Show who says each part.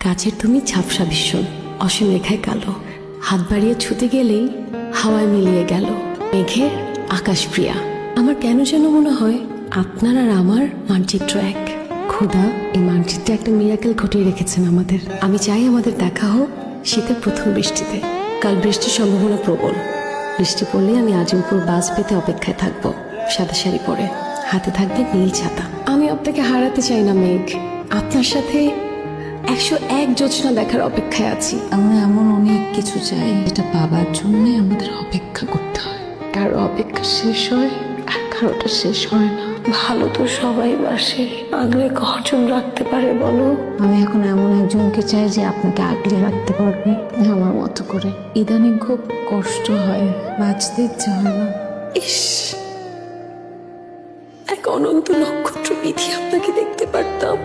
Speaker 1: কাছের তুমি ঝাপসা ভীষণ, অসীম রেখায় কালো, হাত বাড়িয়ে ছুতে গেলেই হাওয়ায় মিলিয়ে গেল। মেঘের আকাশ প্রিয়া, আমার কেন যেন মনে হয় আপনার আর আমার মানচিত্র এক। খোদা এই মানচিত্রে একটা মিরাকেল ঘটিয়ে রেখেছেন আমাদের। আমি চাই আমাদের দেখা হোক শীতের প্রথম বৃষ্টিতে। কাল বৃষ্টির সম্ভাবনা প্রবল। বৃষ্টি পড়লে আমি আজিমপুর বাস পেতে অপেক্ষায় থাকবো, সাদা শাড়ি পরে, হাতে থাকবে নীল ছাতা। আমি আপনাকে হারাতে চাই না মেঘ, আপনার সাথে 101 জোছনা দেখার অপেক্ষায় আছি।
Speaker 2: আমরা এমন অনেক কিছু চাই যেটা পাবার জন্য আমাদের অপেক্ষা করতে হয়।
Speaker 1: কারো অপেক্ষা শেষ হয় আর কারোটা শেষ হয় না। ভালো তো সবাই বাসে, আগলে কজন রাখতে পারে বলো?
Speaker 2: আমি এখন এমন একজনকে চাই যে আপনাকে আগলে রাখতে পারবে আমার মতো করে। ইদানিং খুব কষ্ট হয়, বাঁচতে ইচ্ছে হয় না।
Speaker 1: ইস, এক অনন্ত নক্ষত্র বিধি আপনাকে দেখতে পারতাম।